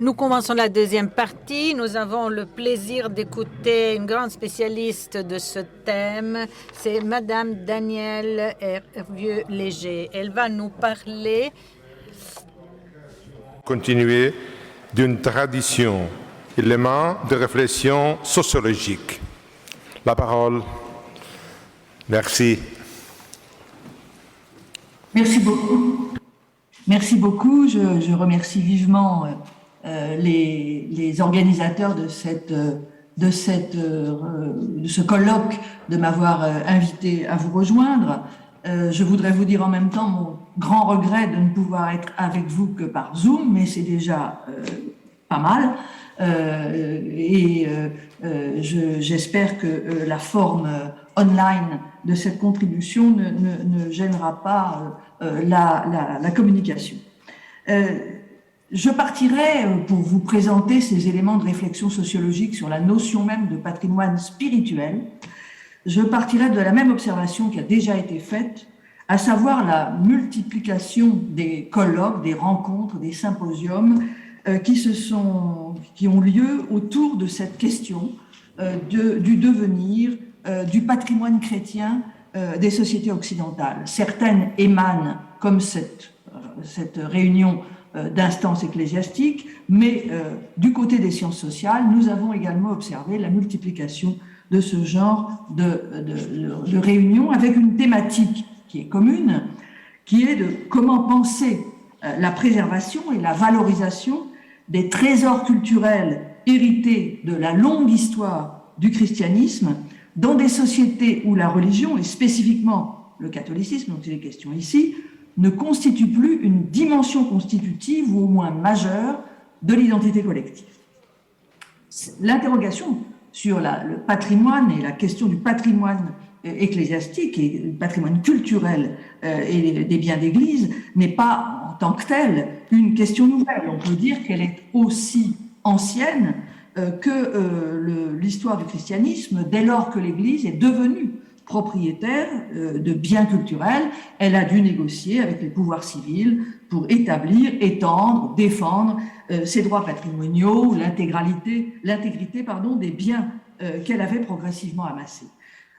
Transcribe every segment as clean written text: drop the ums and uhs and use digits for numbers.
Nous commençons la deuxième partie. Nous avons le plaisir d'écouter une grande spécialiste de ce thème. C'est Madame Danielle Hervieux-Léger. Elle va nous parler. Continuer d'une tradition, élément de réflexion sociologique. La parole. Merci. Merci beaucoup. Merci beaucoup. Je remercie vivement les organisateurs de ce colloque de m'avoir invité à vous rejoindre. Je voudrais vous dire en même temps mon grand regret de ne pouvoir être avec vous que par Zoom, mais c'est déjà pas mal. J'espère que la forme online de cette contribution ne gênera pas la communication. Je partirai pour vous présenter ces éléments de réflexion sociologique sur la notion même de patrimoine spirituel. Je partirai de la même observation qui a déjà été faite, à savoir la multiplication des colloques, des rencontres, des symposiums qui ont lieu autour de cette question du devenir du patrimoine chrétien des sociétés occidentales. Certaines émanent, comme cette réunion d'instances ecclésiastiques, mais du côté des sciences sociales, nous avons également observé la multiplication de ce genre de réunions avec une thématique qui est commune, qui est de comment penser la préservation et la valorisation des trésors culturels hérités de la longue histoire du christianisme dans des sociétés où la religion, et spécifiquement le catholicisme dont il est question ici, ne constitue plus une dimension constitutive ou au moins majeure de l'identité collective. L'interrogation sur le patrimoine et la question du patrimoine ecclésiastique et le patrimoine culturel et des biens d'église n'est pas en tant que telle une question nouvelle. On peut dire qu'elle est aussi ancienne que l'histoire du christianisme dès lors que l'Église est devenue propriétaire de biens culturels. Elle a dû négocier avec les pouvoirs civils pour établir, étendre, défendre ses droits patrimoniaux, l'intégrité des biens qu'elle avait progressivement amassés.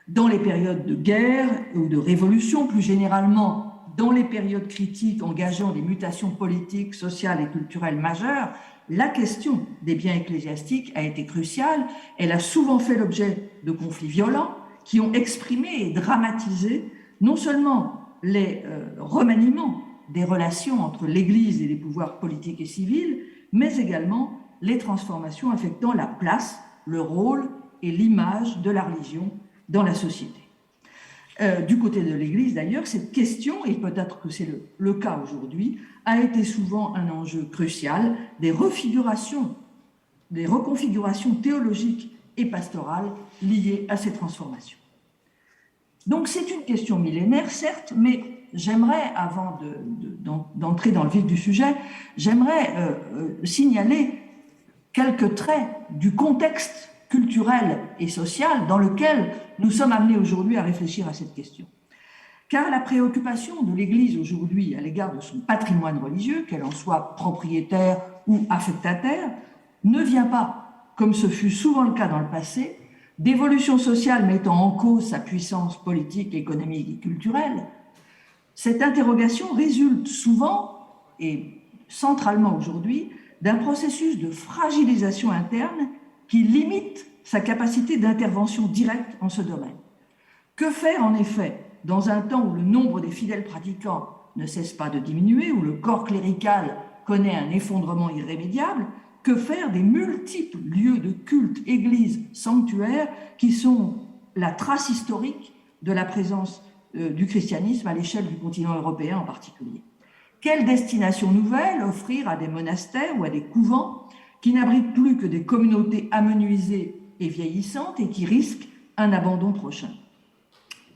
Dans les périodes de guerre ou de révolution, plus généralement dans les périodes critiques engageant des mutations politiques, sociales et culturelles majeures, la question des biens ecclésiastiques a été cruciale. Elle a souvent fait l'objet de conflits violents qui ont exprimé et dramatisé non seulement les remaniements des relations entre l'Église et les pouvoirs politiques et civils, mais également les transformations affectant la place, le rôle et l'image de la religion dans la société. Du côté de l'Église, d'ailleurs, cette question, et peut-être que c'est le cas aujourd'hui, a été souvent un enjeu crucial des reconfigurations théologiques et pastorales liées à ces transformations. Donc c'est une question millénaire, certes, mais j'aimerais, avant d'entrer dans le vif du sujet, j'aimerais signaler quelques traits du contexte culturel et social dans lequel nous sommes amenés aujourd'hui à réfléchir à cette question. Car la préoccupation de l'Église aujourd'hui à l'égard de son patrimoine religieux, qu'elle en soit propriétaire ou affectataire, ne vient pas, comme ce fut souvent le cas dans le passé, d'évolution sociale mettant en cause sa puissance politique, économique et culturelle. Cette interrogation résulte souvent, et centralement aujourd'hui, d'un processus de fragilisation interne qui limite sa capacité d'intervention directe en ce domaine. Que faire en effet dans un temps où le nombre des fidèles pratiquants ne cesse pas de diminuer, où le corps clérical connaît un effondrement irrémédiable? Que faire des multiples lieux de culte, églises, sanctuaires qui sont la trace historique de la présence du christianisme à l'échelle du continent européen en particulier? Quelle destination nouvelle offrir à des monastères ou à des couvents qui n'abritent plus que des communautés amenuisées et vieillissantes et qui risquent un abandon prochain?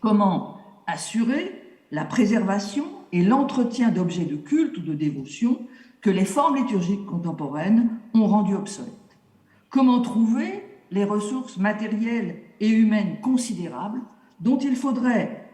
Comment assurer la préservation et l'entretien d'objets de culte ou de dévotion que les formes liturgiques contemporaines ont rendus obsolètes? Comment trouver les ressources matérielles et humaines considérables dont il faudrait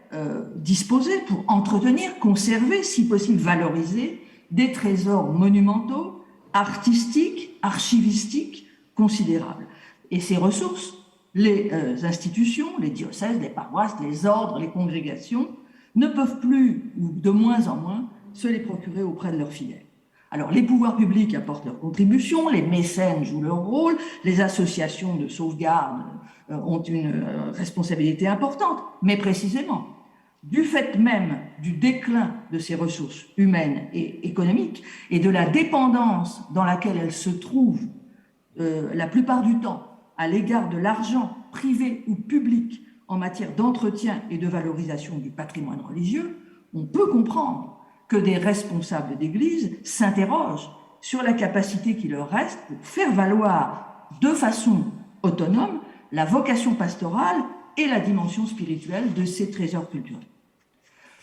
disposer pour entretenir, conserver, si possible valoriser, des trésors monumentaux artistiques, archivistiques considérables. Et ces ressources, les institutions, les diocèses, les paroisses, les ordres, les congrégations, ne peuvent plus, ou de moins en moins, se les procurer auprès de leurs fidèles. Alors, les pouvoirs publics apportent leur contribution, les mécènes jouent leur rôle, les associations de sauvegarde ont une responsabilité importante, mais précisément, du fait même du déclin de ces ressources humaines et économiques et de la dépendance dans laquelle elles se trouvent la plupart du temps à l'égard de l'argent privé ou public en matière d'entretien et de valorisation du patrimoine religieux, on peut comprendre que des responsables d'Église s'interrogent sur la capacité qui leur reste pour faire valoir de façon autonome la vocation pastorale et la dimension spirituelle de ces trésors culturels.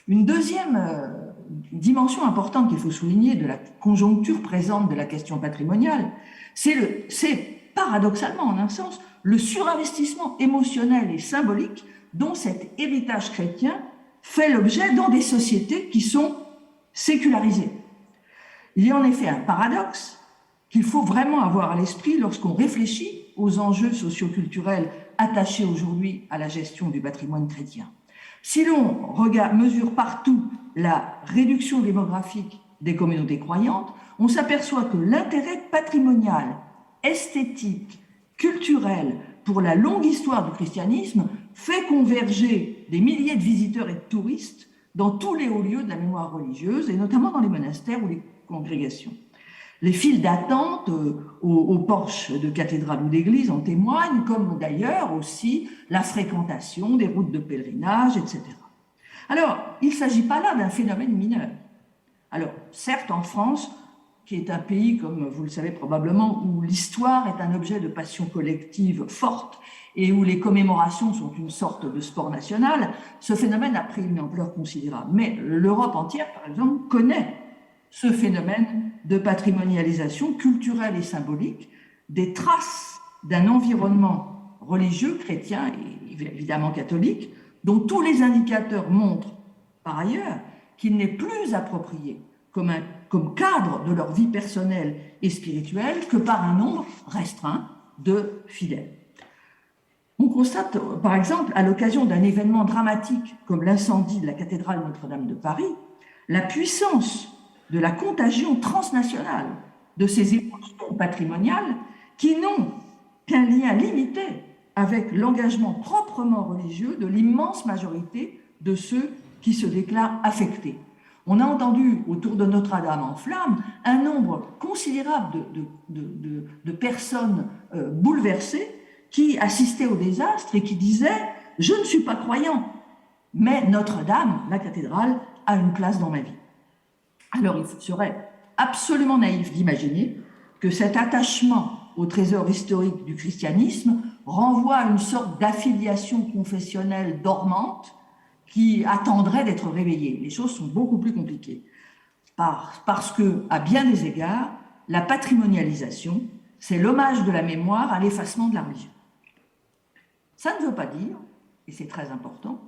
Une deuxième dimension importante qu'il faut souligner de la conjoncture présente de la question patrimoniale, c'est paradoxalement, en un sens, le surinvestissement émotionnel et symbolique dont cet héritage chrétien fait l'objet dans des sociétés qui sont sécularisées. Il y a en effet un paradoxe qu'il faut vraiment avoir à l'esprit lorsqu'on réfléchit aux enjeux socioculturels attachés aujourd'hui à la gestion du patrimoine chrétien. Si l'on mesure partout la réduction démographique des communautés croyantes, on s'aperçoit que l'intérêt patrimonial, esthétique, culturel pour la longue histoire du christianisme fait converger des milliers de visiteurs et de touristes dans tous les hauts lieux de la mémoire religieuse, et notamment dans les monastères ou les congrégations. Les files d'attente aux porches de cathédrales ou d'églises en témoignent, comme d'ailleurs aussi la fréquentation des routes de pèlerinage, etc. Alors, il ne s'agit pas là d'un phénomène mineur. Alors, certes, en France, qui est un pays, comme vous le savez probablement, où l'histoire est un objet de passion collective forte et où les commémorations sont une sorte de sport national, ce phénomène a pris une ampleur considérable. Mais l'Europe entière, par exemple, connaît ce phénomène de patrimonialisation culturelle et symbolique des traces d'un environnement religieux, chrétien et évidemment catholique, dont tous les indicateurs montrent, par ailleurs, qu'il n'est plus approprié comme cadre de leur vie personnelle et spirituelle que par un nombre restreint de fidèles. On constate, par exemple, à l'occasion d'un événement dramatique comme l'incendie de la cathédrale Notre-Dame de Paris, la puissance de la contagion transnationale de ces émotions patrimoniales qui n'ont qu'un lien limité avec l'engagement proprement religieux de l'immense majorité de ceux qui se déclarent affectés. On a entendu autour de Notre-Dame en flammes un nombre considérable de personnes bouleversées qui assistaient au désastre et qui disaient « Je ne suis pas croyant, mais Notre-Dame, la cathédrale, a une place dans ma vie ». Alors il serait absolument naïf d'imaginer que cet attachement au trésor historique du christianisme renvoie à une sorte d'affiliation confessionnelle dormante qui attendrait d'être réveillée. Les choses sont beaucoup plus compliquées. Parce que, à bien des égards, la patrimonialisation, c'est l'hommage de la mémoire à l'effacement de la religion. Ça ne veut pas dire, et c'est très important,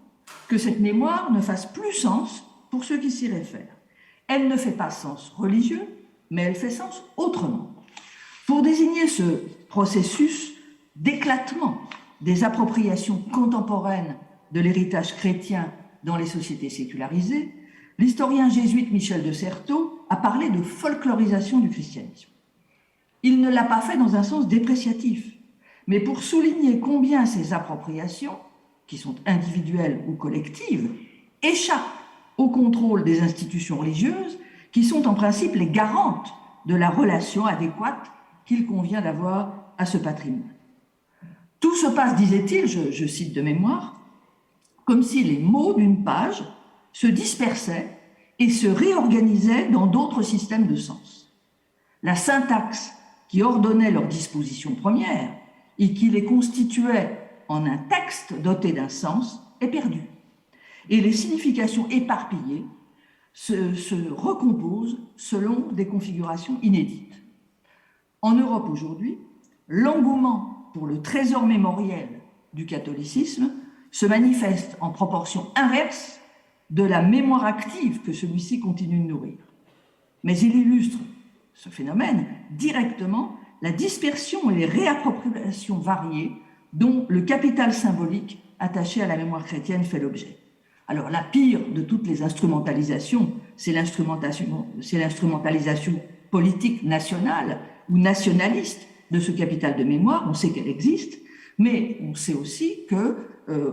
que cette mémoire ne fasse plus sens pour ceux qui s'y réfèrent. Elle ne fait pas sens religieux, mais elle fait sens autrement. Pour désigner ce processus d'éclatement des appropriations contemporaines de l'héritage chrétien dans les sociétés sécularisées, l'historien jésuite Michel de Certeau a parlé de folklorisation du christianisme. Il ne l'a pas fait dans un sens dépréciatif, mais pour souligner combien ces appropriations, qui sont individuelles ou collectives, échappent au contrôle des institutions religieuses, qui sont en principe les garantes de la relation adéquate qu'il convient d'avoir à ce patrimoine. Tout se passe, disait-il, je cite de mémoire, comme si les mots d'une page se dispersaient et se réorganisaient dans d'autres systèmes de sens. La syntaxe qui ordonnait leurs dispositions premières et qui les constituait en un texte doté d'un sens est perdue. Et les significations éparpillées se recomposent selon des configurations inédites. En Europe aujourd'hui, l'engouement pour le trésor mémoriel du catholicisme se manifeste en proportion inverse de la mémoire active que celui-ci continue de nourrir. Mais il illustre ce phénomène directement la dispersion et les réappropriations variées dont le capital symbolique attaché à la mémoire chrétienne fait l'objet. Alors la pire de toutes les instrumentalisations, c'est l'instrumentalisation politique nationale ou nationaliste de ce capital de mémoire. On sait qu'elle existe, mais on sait aussi que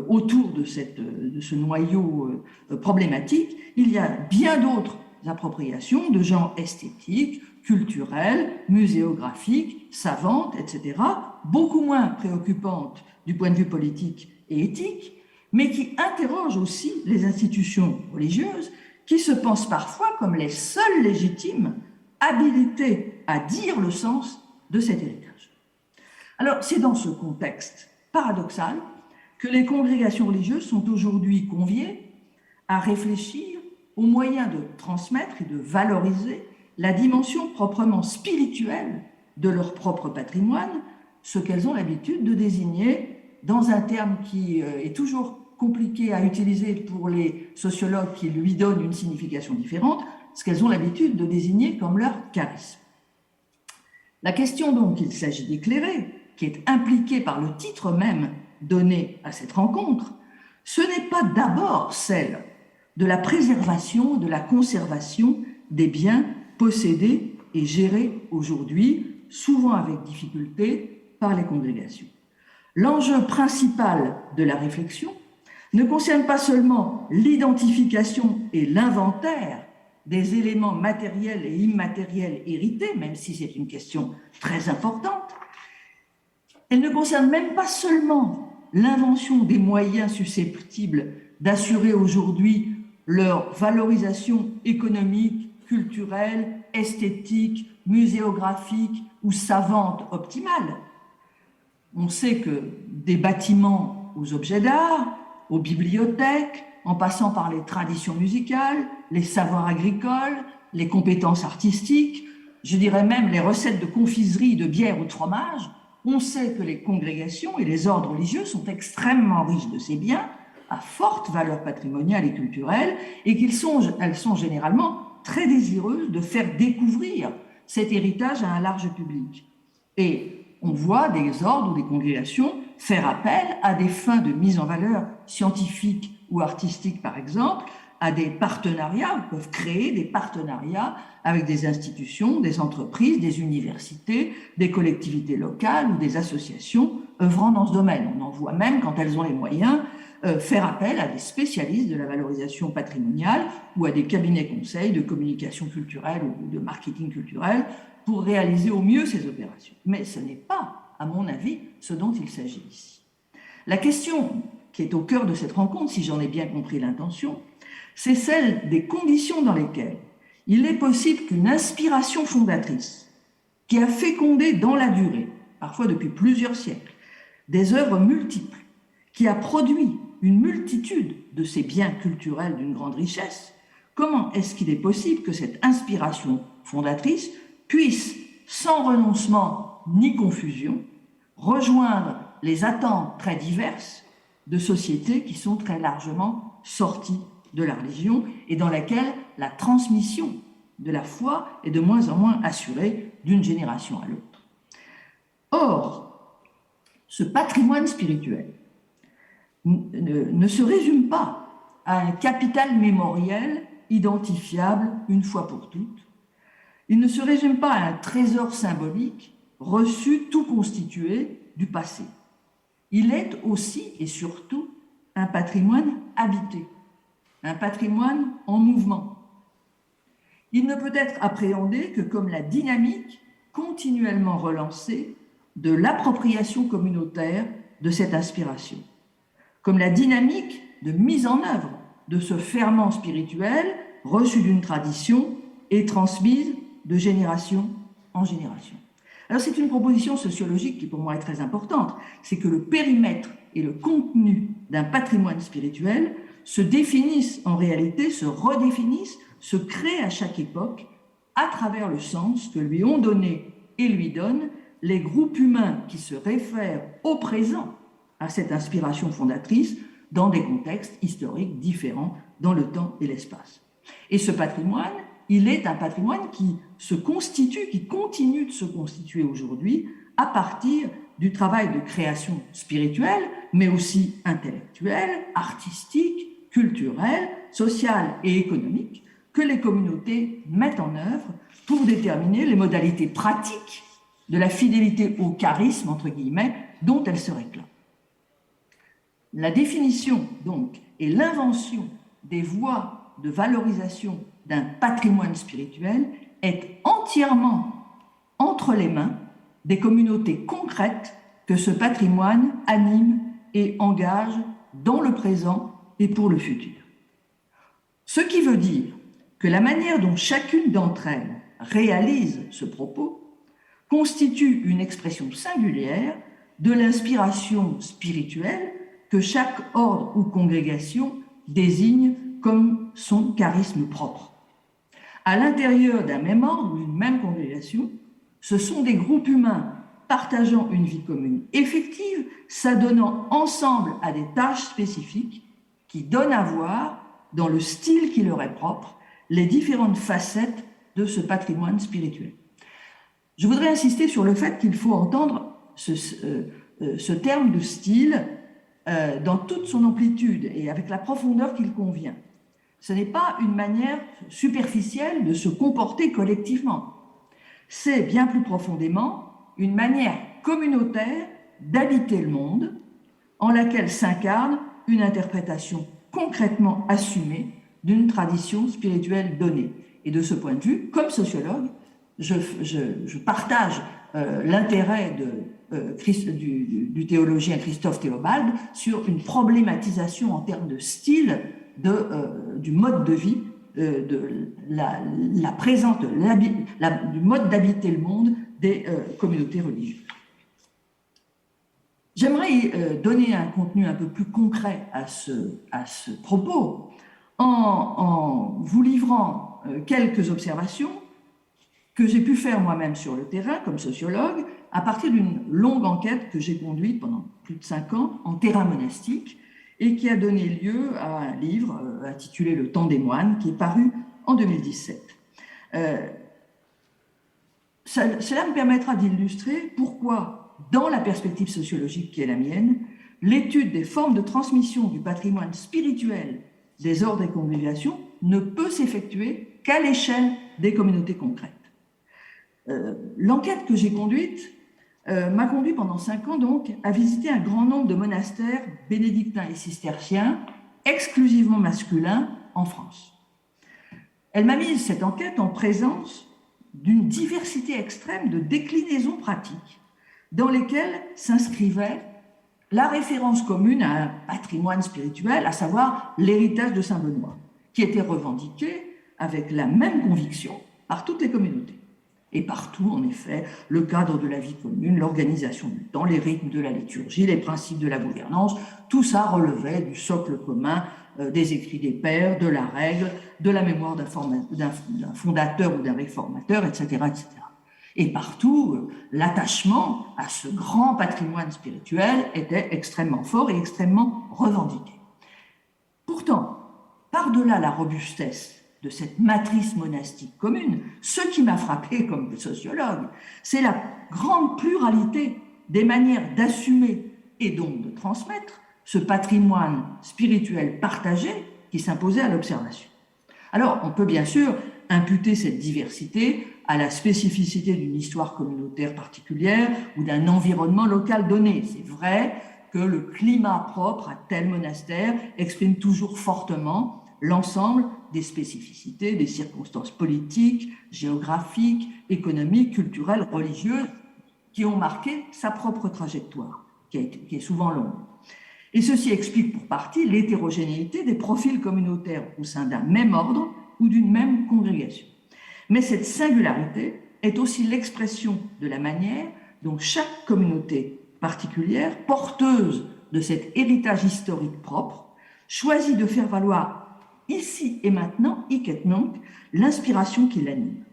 autour de ce noyau problématique, il y a bien d'autres appropriations de genre esthétique, culturelle, muséographique, savante, etc., beaucoup moins préoccupantes du point de vue politique et éthique, mais qui interrogent aussi les institutions religieuses qui se pensent parfois comme les seules légitimes habilitées à dire le sens de cet héritage. Alors, c'est dans ce contexte paradoxal que les congrégations religieuses sont aujourd'hui conviées à réfléchir aux moyens de transmettre et de valoriser la dimension proprement spirituelle de leur propre patrimoine, ce qu'elles ont l'habitude de désigner dans un terme qui est toujours compliqué à utiliser pour les sociologues qui lui donnent une signification différente, ce qu'elles ont l'habitude de désigner comme leur charisme. La question donc qu'il s'agit d'éclairer, qui est impliquée par le titre même donné à cette rencontre, ce n'est pas d'abord celle de la préservation, de la conservation des biens possédés et gérés aujourd'hui, souvent avec difficulté, par les congrégations. L'enjeu principal de la réflexion ne concerne pas seulement l'identification et l'inventaire des éléments matériels et immatériels hérités, même si c'est une question très importante. Elle ne concerne même pas seulement l'invention des moyens susceptibles d'assurer aujourd'hui leur valorisation économique, culturelle, esthétique, muséographique ou savante optimale. On sait que des bâtiments aux objets d'art, aux bibliothèques, en passant par les traditions musicales, les savoirs agricoles, les compétences artistiques, je dirais même les recettes de confiserie, de bière ou de fromage, on sait que les congrégations et les ordres religieux sont extrêmement riches de ces biens, à forte valeur patrimoniale et culturelle, et elles sont généralement très désireuses de faire découvrir cet héritage à un large public. Et on voit des ordres ou des congrégations faire appel à des fins de mise en valeur scientifique ou artistique, par exemple, à des partenariats, peuvent créer des partenariats avec des institutions, des entreprises, des universités, des collectivités locales ou des associations œuvrant dans ce domaine. On en voit même, quand elles ont les moyens, faire appel à des spécialistes de la valorisation patrimoniale ou à des cabinets conseils de communication culturelle ou de marketing culturel pour réaliser au mieux ces opérations. Mais ce n'est pas, à mon avis, ce dont il s'agit ici. La question qui est au cœur de cette rencontre, si j'en ai bien compris l'intention, c'est celle des conditions dans lesquelles il est possible qu'une inspiration fondatrice qui a fécondé dans la durée, parfois depuis plusieurs siècles, des œuvres multiples, qui a produit une multitude de ces biens culturels d'une grande richesse, comment est-ce qu'il est possible que cette inspiration fondatrice puisse, sans renoncement ni confusion, rejoindre les attentes très diverses de sociétés qui sont très largement sorties de la religion et dans laquelle la transmission de la foi est de moins en moins assurée d'une génération à l'autre. Or, ce patrimoine spirituel ne se résume pas à un capital mémoriel identifiable une fois pour toutes. Il ne se résume pas à un trésor symbolique reçu tout constitué du passé. Il est aussi et surtout un patrimoine habité, un patrimoine en mouvement. Il ne peut être appréhendé que comme la dynamique continuellement relancée de l'appropriation communautaire de cette inspiration, comme la dynamique de mise en œuvre de ce ferment spirituel reçu d'une tradition et transmise de génération en génération. Alors c'est une proposition sociologique qui pour moi est très importante, c'est que le périmètre et le contenu d'un patrimoine spirituel se définissent en réalité, se redéfinissent, se créent à chaque époque à travers le sens que lui ont donné et lui donnent les groupes humains qui se réfèrent au présent à cette inspiration fondatrice dans des contextes historiques différents dans le temps et l'espace. Et ce patrimoine, il est un patrimoine qui se constitue, qui continue de se constituer aujourd'hui à partir du travail de création spirituelle, mais aussi intellectuelle, artistique, culturelle, sociale et économique que les communautés mettent en œuvre pour déterminer les modalités pratiques de la fidélité au charisme, entre guillemets, dont elles se réclament. La définition, donc, et l'invention des voies de valorisation d'un patrimoine spirituel est entièrement entre les mains des communautés concrètes que ce patrimoine anime et engage dans le présent et pour le futur. Ce qui veut dire que la manière dont chacune d'entre elles réalise ce propos constitue une expression singulière de l'inspiration spirituelle que chaque ordre ou congrégation désigne comme son charisme propre. À l'intérieur d'un même ordre ou d'une même congrégation, ce sont des groupes humains partageant une vie commune effective, s'adonnant ensemble à des tâches spécifiques qui donnent à voir, dans le style qui leur est propre, les différentes facettes de ce patrimoine spirituel. Je voudrais insister sur le fait qu'il faut entendre ce terme de style dans toute son amplitude et avec la profondeur qu'il convient. Ce n'est pas une manière superficielle de se comporter collectivement. C'est bien plus profondément une manière communautaire d'habiter le monde en laquelle s'incarne une interprétation concrètement assumée d'une tradition spirituelle donnée. Et de ce point de vue, comme sociologue, je partage l'intérêt du théologien Christophe Théobald sur une problématisation en termes de style du mode de vie, du mode d'habiter le monde des communautés religieuses. J'aimerais donner un contenu un peu plus concret à ce propos en vous livrant quelques observations que j'ai pu faire moi-même sur le terrain comme sociologue à partir d'une longue enquête que j'ai conduite pendant plus de 5 ans en terrain monastique et qui a donné lieu à un livre intitulé « Le temps des moines » qui est paru en 2017. Cela me permettra d'illustrer pourquoi, dans la perspective sociologique qui est la mienne, l'étude des formes de transmission du patrimoine spirituel des ordres et congrégations ne peut s'effectuer qu'à l'échelle des communautés concrètes. L'enquête que j'ai conduite m'a conduit pendant 5 ans donc à visiter un grand nombre de monastères bénédictins et cisterciens exclusivement masculins en France. Elle m'a mise cette enquête en présence d'une diversité extrême de déclinaisons pratiques dans lesquelles s'inscrivait la référence commune à un patrimoine spirituel, à savoir l'héritage de Saint-Benoît, qui était revendiqué avec la même conviction par toutes les communautés. Et partout, en effet, le cadre de la vie commune, l'organisation du temps, les rythmes de la liturgie, les principes de la gouvernance, tout ça relevait du socle commun des écrits des pères, de la règle, de la mémoire d'un fondateur ou d'un réformateur, etc., etc. Et partout, l'attachement à ce grand patrimoine spirituel était extrêmement fort et extrêmement revendiqué. Pourtant, par-delà la robustesse de cette matrice monastique commune, ce qui m'a frappé comme sociologue, c'est la grande pluralité des manières d'assumer et donc de transmettre ce patrimoine spirituel partagé qui s'imposait à l'observation. Alors, on peut bien sûr imputer cette diversité à la spécificité d'une histoire communautaire particulière ou d'un environnement local donné. C'est vrai que le climat propre à tel monastère exprime toujours fortement l'ensemble des spécificités, des circonstances politiques, géographiques, économiques, culturelles, religieuses qui ont marqué sa propre trajectoire, qui est souvent longue. Et ceci explique pour partie l'hétérogénéité des profils communautaires au sein d'un même ordre ou d'une même congrégation. Mais cette singularité est aussi l'expression de la manière dont chaque communauté particulière, porteuse de cet héritage historique propre, choisit de faire valoir ici et maintenant, hic et nunc, l'inspiration qui l'anime.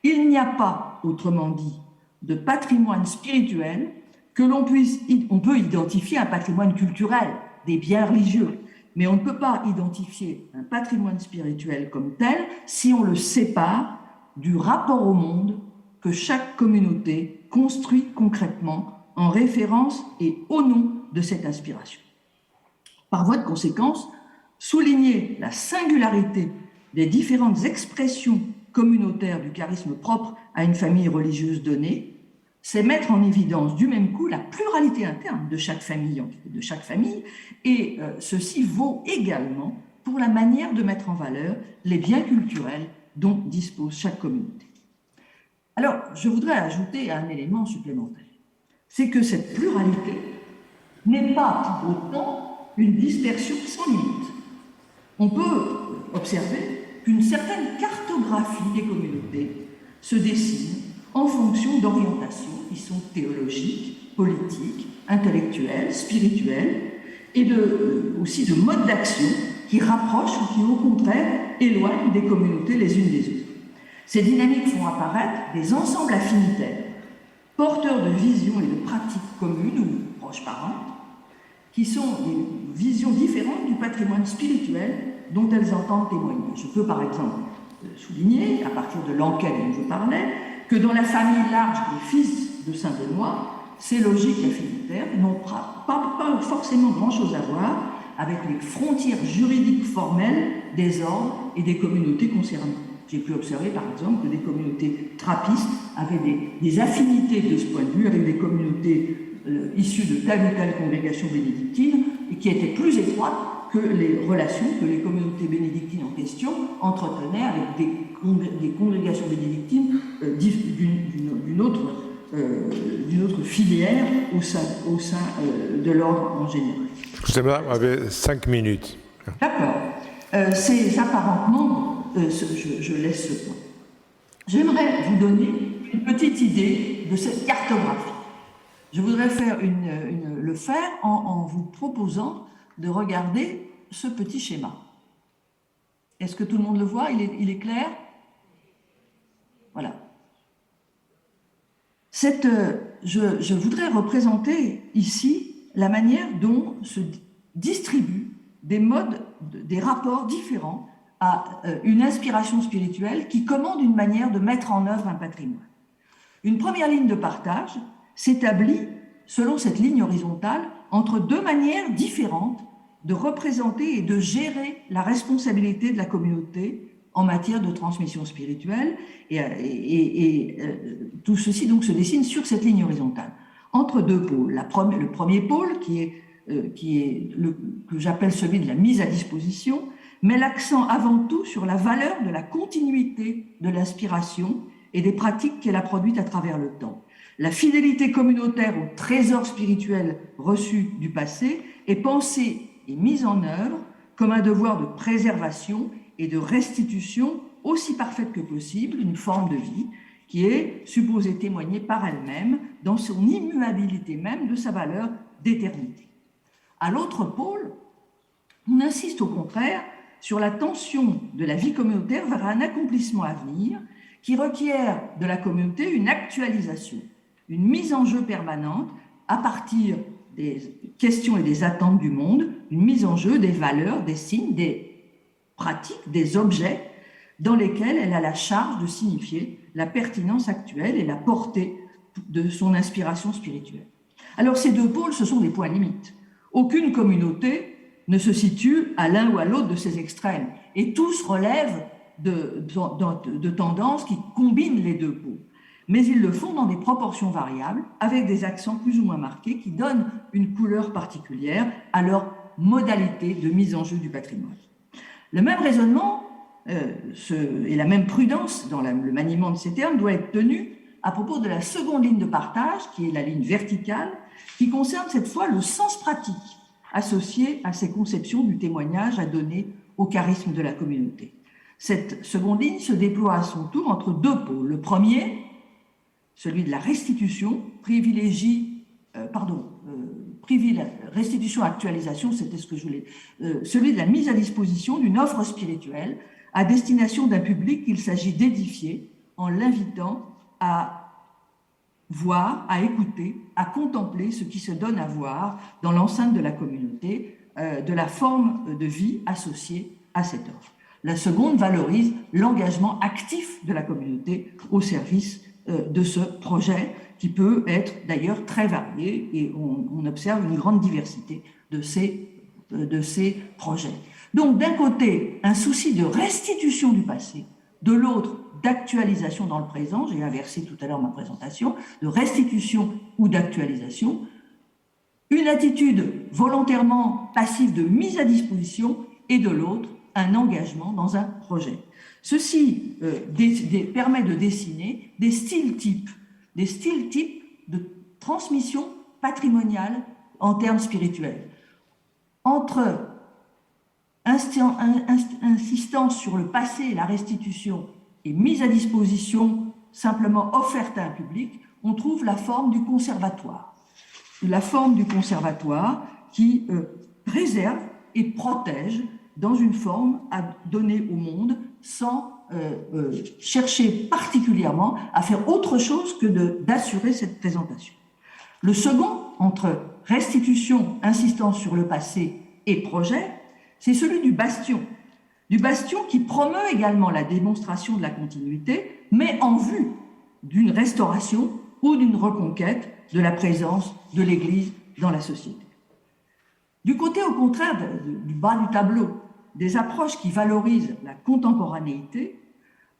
Il n'y a pas, autrement dit, de patrimoine spirituel que on peut identifier un patrimoine culturel, des biens religieux, mais on ne peut pas identifier un patrimoine spirituel comme tel si on le sépare du rapport au monde que chaque communauté construit concrètement en référence et au nom de cette inspiration. Par voie de conséquence, souligner la singularité des différentes expressions communautaires du charisme propre à une famille religieuse donnée, c'est mettre en évidence du même coup la pluralité interne de chaque famille, et ceci vaut également pour la manière de mettre en valeur les biens culturels dont dispose chaque communauté. Alors, je voudrais ajouter un élément supplémentaire, c'est que cette pluralité n'est pas pour autant une dispersion sans limite. On peut observer qu'une certaine cartographie des communautés se dessine en fonction d'orientations qui sont théologiques, politiques, intellectuelles, spirituelles, et aussi de modes d'action qui rapprochent ou qui, au contraire, éloignent des communautés les unes des autres. Ces dynamiques font apparaître des ensembles affinitaires, porteurs de visions et de pratiques communes ou proches parentes, qui sont des visions différentes du patrimoine spirituel dont elles entendent témoigner. Je peux par exemple souligner, à partir de l'enquête dont je parlais, que dans la famille large des fils de Saint-Benoît, ces logiques affinitaires n'ont pas forcément grand-chose à voir avec les frontières juridiques formelles des ordres et des communautés concernées. J'ai pu observer, par exemple, que des communautés trappistes avaient des affinités de ce point de vue avec des communautés issues de telle ou telle congrégation bénédictine et qui étaient plus étroites que les relations que les communautés bénédictines en question entretenaient avec des congrégations bénédictines d'une autre filière au sein de l'ordre en général. Excusez-moi, vous avez 5 minutes. D'accord. C'est apparentement... je laisse ce point. J'aimerais vous donner une petite idée de cette cartographie. Je voudrais le faire en vous proposant de regarder ce petit schéma. Est-ce que tout le monde le voit? Il est clair? Voilà. Je voudrais représenter ici la manière dont se distribuent des rapports différents à une inspiration spirituelle qui commande une manière de mettre en œuvre un patrimoine. Une première ligne de partage s'établit selon cette ligne horizontale entre deux manières différentes de représenter et de gérer la responsabilité de la communauté en matière de transmission spirituelle, et tout ceci donc se dessine sur cette ligne horizontale entre deux pôles. Le premier pôle que j'appelle celui de la mise à disposition met l'accent avant tout sur la valeur de la continuité de l'inspiration et des pratiques qu'elle a produites à travers le temps. La fidélité communautaire au trésor spirituel reçu du passé est pensée et mise en œuvre comme un devoir de préservation et de restitution aussi parfaite que possible, une forme de vie qui est supposée témoigner par elle-même dans son immuabilité même de sa valeur d'éternité. À l'autre pôle, on insiste au contraire sur la tension de la vie communautaire vers un accomplissement à venir qui requiert de la communauté une actualisation, une mise en jeu permanente à partir des questions et des attentes du monde, une mise en jeu des valeurs, des signes, des pratiques, des objets dans lesquels elle a la charge de signifier la pertinence actuelle et la portée de son inspiration spirituelle. Alors ces deux pôles, ce sont des points limites. Aucune communauté ne se situe à l'un ou à l'autre de ces extrêmes et tous relèvent de tendances qui combinent les deux pôles. Mais ils le font dans des proportions variables, avec des accents plus ou moins marqués qui donnent une couleur particulière à leur modalité de mise en jeu du patrimoine. Le même raisonnement et la même prudence dans le maniement de ces termes doit être tenue à propos de la seconde ligne de partage, qui est la ligne verticale, qui concerne cette fois le sens pratique associé à ces conceptions du témoignage à donner au charisme de la communauté. Cette seconde ligne se déploie à son tour entre deux pôles. Le premier, celui de la restitution, restitution-actualisation, c'était ce que je voulais, celui de la mise à disposition d'une offre spirituelle à destination d'un public qu'il s'agit d'édifier en l'invitant à voir, à écouter, à contempler ce qui se donne à voir dans l'enceinte de la communauté, de la forme de vie associée à cette œuvre. La seconde valorise l'engagement actif de la communauté au service de ce projet, qui peut être d'ailleurs très varié, et on observe une grande diversité de ces projets. Donc, d'un côté, un souci de restitution du passé, de l'autre, d'actualisation dans le présent, j'ai inversé tout à l'heure ma présentation, de restitution ou d'actualisation, une attitude volontairement passive de mise à disposition, et de l'autre, un engagement dans un projet. Ceci permet de dessiner des styles types de transmission patrimoniale en termes spirituels. Entre insistance sur le passé et la restitution et mise à disposition simplement offerte à un public, on trouve la forme du conservatoire. La forme du conservatoire qui préserve et protège dans une forme à donner au monde sans chercher particulièrement à faire autre chose que d'assurer cette présentation. Le second, entre restitution, insistance sur le passé et projet, c'est celui du bastion qui promeut également la démonstration de la continuité, mais en vue d'une restauration ou d'une reconquête de la présence de l'Église dans la société. Du côté, au contraire, du bas du tableau, des approches qui valorisent la contemporanéité,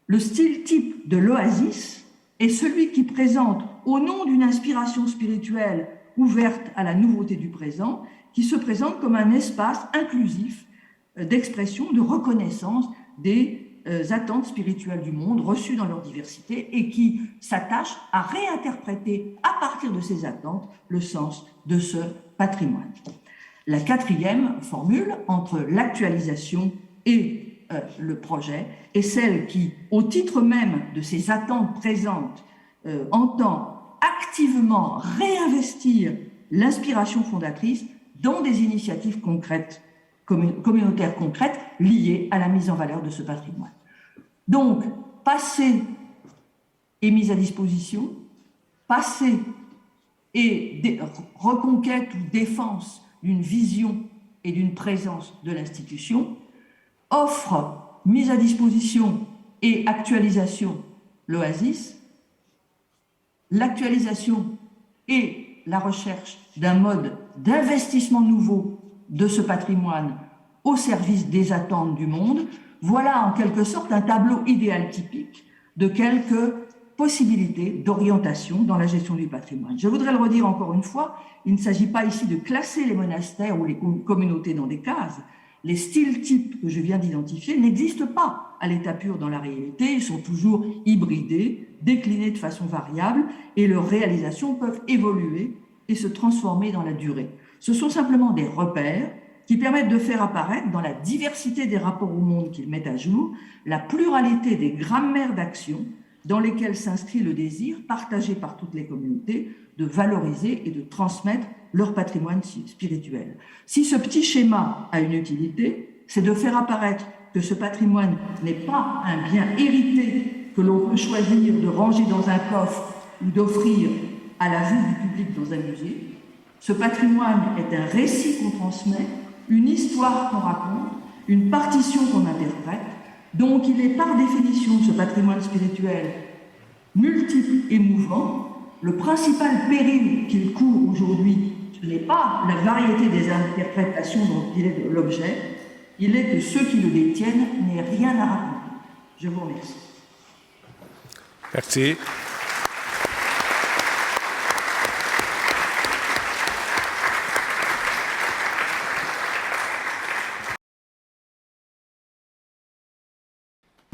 le style type de l'oasis est celui qui présente, au nom d'une inspiration spirituelle ouverte à la nouveauté du présent, qui se présente comme un espace inclusif d'expression, de reconnaissance des attentes spirituelles du monde reçues dans leur diversité et qui s'attache à réinterpréter à partir de ces attentes le sens de ce patrimoine. La quatrième formule entre l'actualisation et le projet est celle qui, au titre même de ces attentes présentes, entend activement réinvestir l'inspiration fondatrice dans des initiatives concrètes, communautaires concrètes, liées à la mise en valeur de ce patrimoine. Donc, passé et mise à disposition, passé et reconquête ou défense d'une vision et d'une présence de l'institution, offre, mise à disposition et actualisation, l'oasis, l'actualisation et la recherche d'un mode d'investissement nouveau de ce patrimoine au service des attentes du monde, voilà en quelque sorte un tableau idéal typique de quelques possibilités d'orientation dans la gestion du patrimoine. Je voudrais le redire encore une fois, il ne s'agit pas ici de classer les monastères ou les communautés dans des cases. Les styles types que je viens d'identifier n'existent pas à l'état pur dans la réalité, ils sont toujours hybridés, déclinés de façon variable et leurs réalisations peuvent évoluer et se transformer dans la durée. Ce sont simplement des repères qui permettent de faire apparaître dans la diversité des rapports au monde qu'ils mettent à jour la pluralité des grammaires d'action dans lesquelles s'inscrit le désir, partagé par toutes les communautés, de valoriser et de transmettre leur patrimoine spirituel. Si ce petit schéma a une utilité, c'est de faire apparaître que ce patrimoine n'est pas un bien hérité que l'on peut choisir de ranger dans un coffre ou d'offrir à la vue du public dans un musée. Ce patrimoine est un récit qu'on transmet, une histoire qu'on raconte, une partition qu'on interprète. Donc il est par définition, ce patrimoine spirituel, multiple et mouvant. Le principal péril qu'il court aujourd'hui, ce n'est pas la variété des interprétations dont il est l'objet, il est que ceux qui le détiennent n'aient rien à raconter. Je vous remercie. Merci.